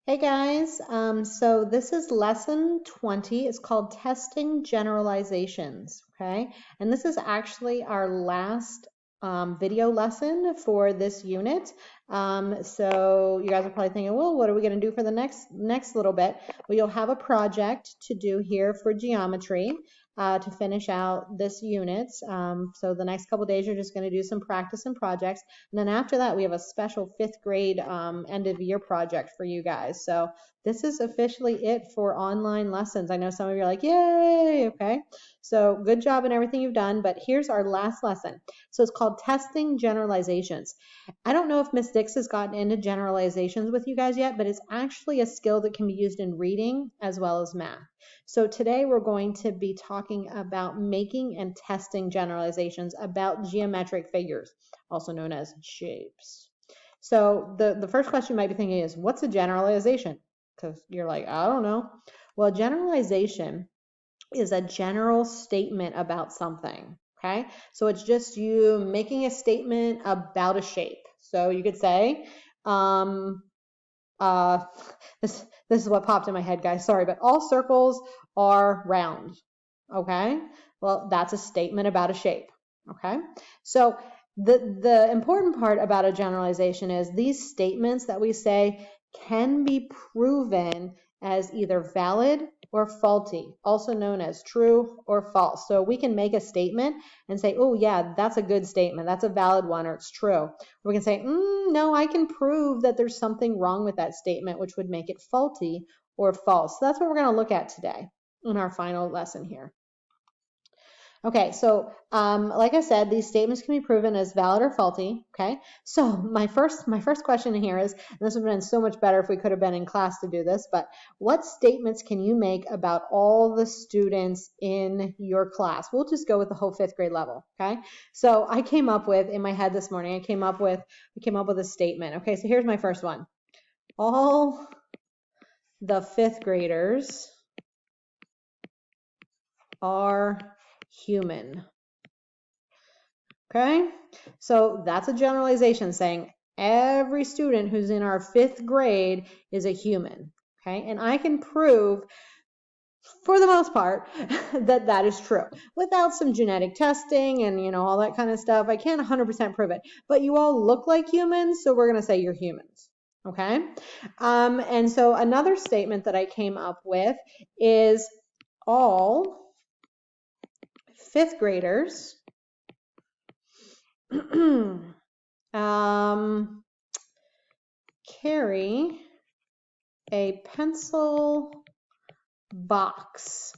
Hey guys, so this is lesson 20. It's called Testing Generalizations, okay? And this is actually our last video lesson for this unit. So you guys are probably thinking, well, what are we going to do for the next little bit? Well, you'll have a project to do here for geometry to finish out this unit. So the next couple days, you're just going to do some practice and projects. And then after that, we have a special 5th grade end of year project for you guys. So this is officially it for online lessons. I know some of you are like, yay, okay. So good job in everything you've done, but here's our last lesson. So it's called Testing Generalizations. I don't know if Miss Dix has gotten into generalizations with you guys yet, but it's actually a skill that can be used in reading as well as math. So today we're going to be talking about making and testing generalizations about geometric figures, also known as shapes. So the first question you might be thinking is, what's a generalization? Because you're like, I don't know. Well, generalization is a general statement about something, okay? So it's just you making a statement about a shape. So you could say, this is what popped in my head, guys, sorry, but all circles are round, okay? Well, that's a statement about a shape, okay? So the important part about a generalization is these statements that we say can be proven as either valid or faulty, also known as true or false. So we can make a statement and say, oh yeah, that's a good statement, that's a valid one, or it's true. Or we can say, no, I can prove that there's something wrong with that statement, which would make it faulty or false. So that's what we're going to look at today in our final lesson here. Okay, so like I said, these statements can be proven as valid or faulty, okay? So my first question here is, and this would have been so much better if we could have been in class to do this, but what statements can you make about all the students in your class? We'll just go with the whole 5th grade level, okay? So I came up with, in my head this morning, I came up with a statement. Okay, so here's my first one. All the 5th graders are human. Okay, so that's a generalization saying every student who's in our 5th grade is a human. Okay, and I can prove for the most part that that is true without some genetic testing and all that kind of stuff. I can't 100% prove it, but you all look like humans, so we're going to say you're humans. Okay, and so another statement that I came up with is all 5th graders carry a pencil box.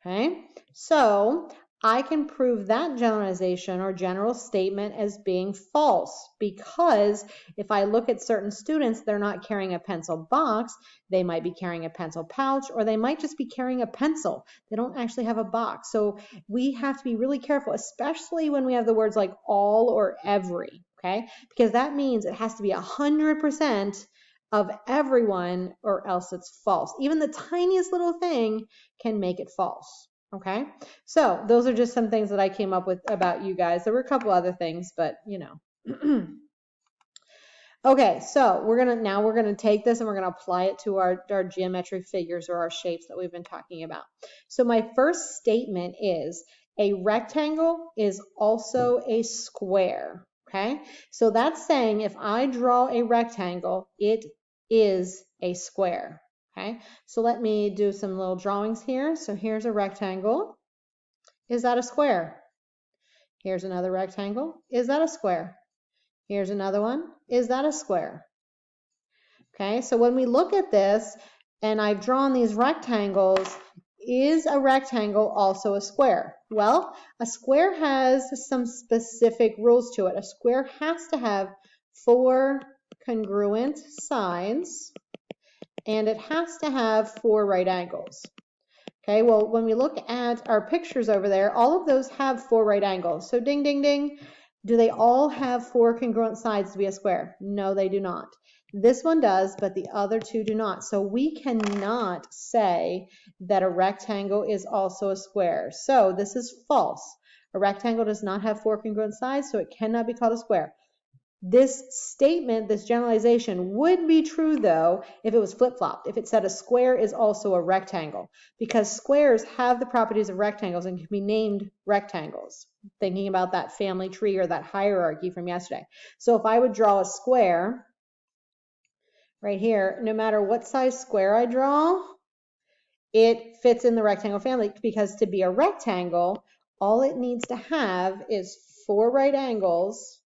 Okay, so I can prove that generalization or general statement as being false because if I look at certain students, they're not carrying a pencil box, they might be carrying a pencil pouch, or they might just be carrying a pencil. They don't actually have a box. So we have to be really careful, especially when we have the words like all or every, okay? Because that means it has to be 100% of everyone or else it's false. Even the tiniest little thing can make it false. Okay, so those are just some things that I came up with about you guys. There were a couple other things, but Okay, so we're gonna take this and we're gonna apply it to our geometric figures or our shapes that we've been talking about. So my first statement is a rectangle is also a square. Okay, so that's saying if I draw a rectangle, it is a square. Okay, so let me do some little drawings here. So here's a rectangle. Is that a square? Here's another rectangle. Is that a square? Here's another one. Is that a square? Okay, so when we look at this and I've drawn these rectangles, is a rectangle also a square? Well, a square has some specific rules to it. A square has to have 4 congruent sides and it has to have 4 right angles. Okay, well, when we look at our pictures over there, all of those have 4 right angles. So ding, ding, ding. Do they all have 4 congruent sides to be a square? No, they do not. This one does, but the other 2 do not. So we cannot say that a rectangle is also a square. So this is false. A rectangle does not have 4 congruent sides, so it cannot be called a square. This statement, this generalization would be true though if it was flip-flopped, if it said a square is also a rectangle, because squares have the properties of rectangles and can be named rectangles, thinking about that family tree or that hierarchy from yesterday. So if I would draw a square right here, no matter what size square I draw, it fits in the rectangle family, because to be a rectangle, all it needs to have is 4 right angles,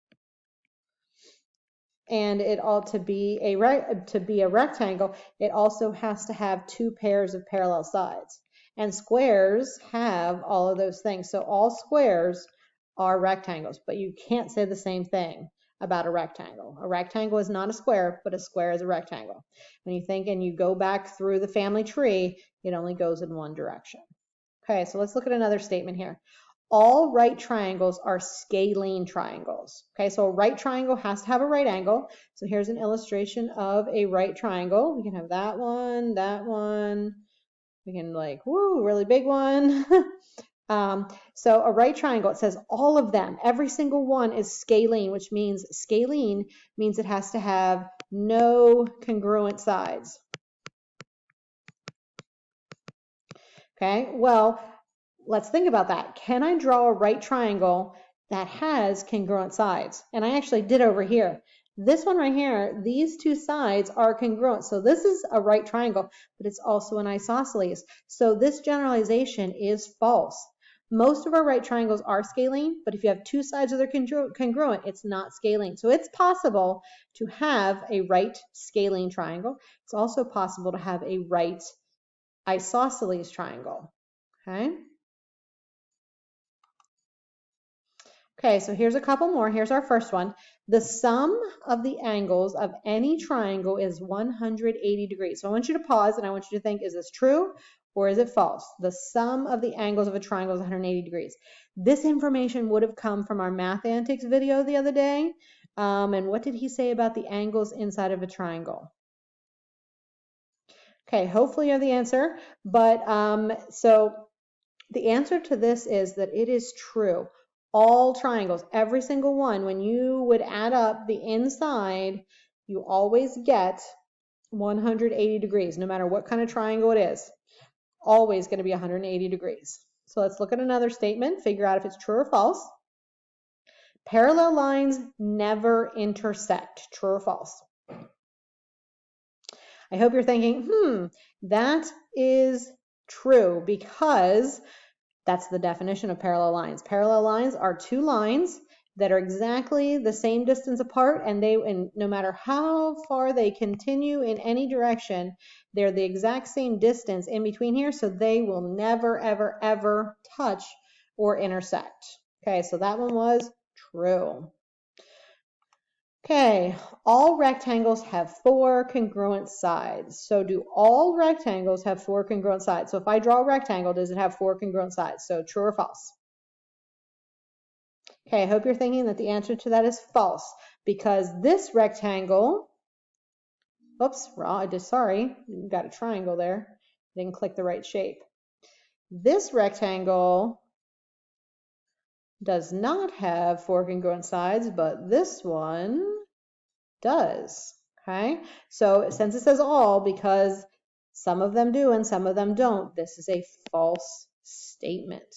and it ought to be a rectangle, it also has to have 2 pairs of parallel sides. And squares have all of those things. So all squares are rectangles, but you can't say the same thing about a rectangle. A rectangle is not a square, but a square is a rectangle. When you think and you go back through the family tree, it only goes in one direction. Okay, so let's look at another statement here. All right triangles are scalene triangles. Okay, so a right triangle has to have a right angle. So here's an illustration of a right triangle. We can have that one, that one. We can like, woo, really big one. So a right triangle, it says all of them, every single one is scalene, which means scalene means it has to have no congruent sides. Okay, well, let's think about that. Can I draw a right triangle that has congruent sides? And I actually did over here. This one right here, these 2 sides are congruent. So this is a right triangle, but it's also an isosceles. So this generalization is false. Most of our right triangles are scalene, but if you have 2 sides that are congruent, it's not scalene. So it's possible to have a right scalene triangle. It's also possible to have a right isosceles triangle. Okay. Okay, so here's a couple more. Here's our first one. The sum of the angles of any triangle is 180 degrees. So I want you to pause and I want you to think, is this true or is it false? The sum of the angles of a triangle is 180 degrees. This information would have come from our Math Antics video the other day. And what did he say about the angles inside of a triangle? Okay, hopefully you have the answer. But so the answer to this is that it is true. All triangles, every single one, when you would add up the inside, you always get 180 degrees, no matter what kind of triangle it is. Always going to be 180 degrees. So let's look at another statement, figure out if it's true or false. Parallel lines never intersect. True or false? I hope you're thinking, that is true, because that's the definition of parallel lines. Parallel lines are 2 lines that are exactly the same distance apart, and no matter how far they continue in any direction, they're the exact same distance in between here, so they will never, ever, ever touch or intersect. Okay, so that one was true. Okay, all rectangles have 4 congruent sides. So do all rectangles have 4 congruent sides? So if I draw a rectangle, does it have 4 congruent sides? So true or false? Okay, I hope you're thinking that the answer to that is false, because this rectangle, oops, sorry, got a triangle there. Didn't click the right shape. This rectangle does not have 4 congruent sides, but this one does. Okay, so since it says all, because some of them do and some of them don't, this is a false statement.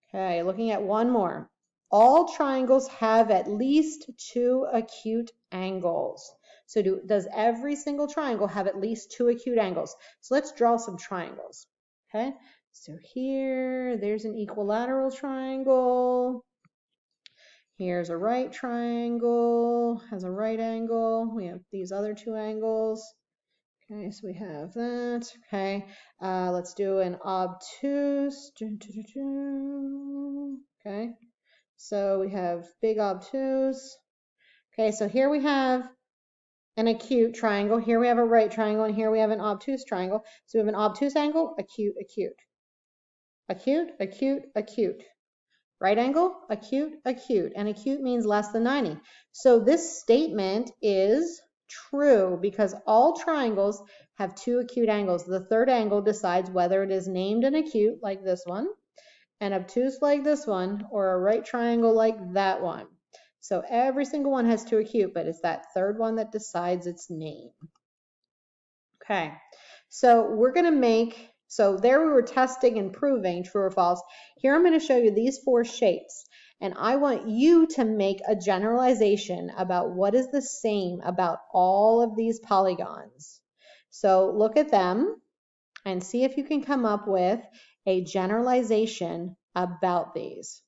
Okay, looking at one more. All triangles have at least 2 acute angles. So does every single triangle have at least 2 acute angles? So let's draw some triangles. Okay, so here, there's an equilateral triangle. Here's a right triangle, has a right angle. We have these other 2 angles. Okay, so we have that. Okay, let's do an obtuse. Okay, so we have big obtuse. Okay, so here we have an acute triangle. Here we have a right triangle, and here we have an obtuse triangle. So we have an obtuse angle, acute, acute. Acute, acute, acute. Right angle, acute, acute, and acute means less than 90. So this statement is true because all triangles have 2 acute angles. The third angle decides whether it is named an acute, like this one, an obtuse like this one, or a right triangle like that one. So every single one has two acute, but it's that third one that decides its name. Okay, so we're going to make, so there we were testing and proving true or false. Here I'm going to show you these four shapes, and I want you to make a generalization about what is the same about all of these polygons. So look at them and see if you can come up with a generalization about these.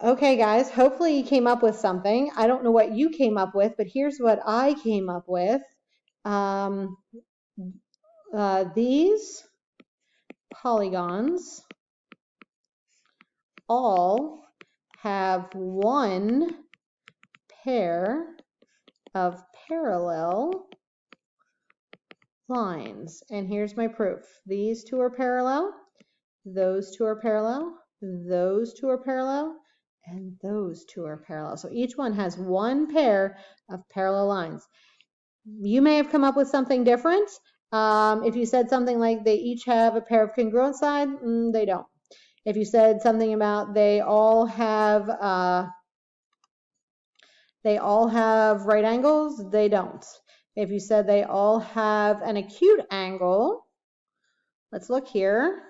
Okay, guys, hopefully you came up with something. I don't know what you came up with, but here's what I came up with. These polygons all have one pair of parallel lines. And here's my proof. These two are parallel, those two are parallel, those two are parallel, and those two are parallel. So each one has one pair of parallel lines. You may have come up with something different. If you said something like they each have a pair of congruent sides, they don't. If you said something about they all have right angles, they don't. If you said they all have an acute angle, let's look here.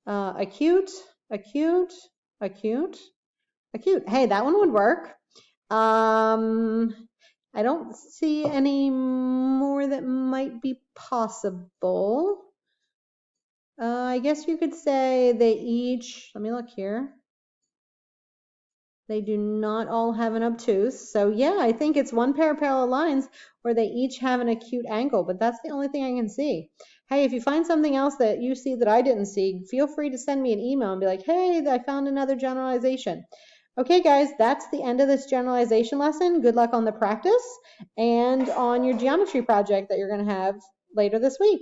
Acute, acute, acute, acute. Hey, that one would work. I don't see any more that might be possible. I guess you could say they each, let me look here. They do not all have an obtuse. So yeah, I think it's one pair of parallel lines where they each have an acute angle, but that's the only thing I can see. Hey, if you find something else that you see that I didn't see, feel free to send me an email and be like, hey, I found another generalization. Okay, guys, that's the end of this generalization lesson. Good luck on the practice and on your geometry project that you're going to have later this week.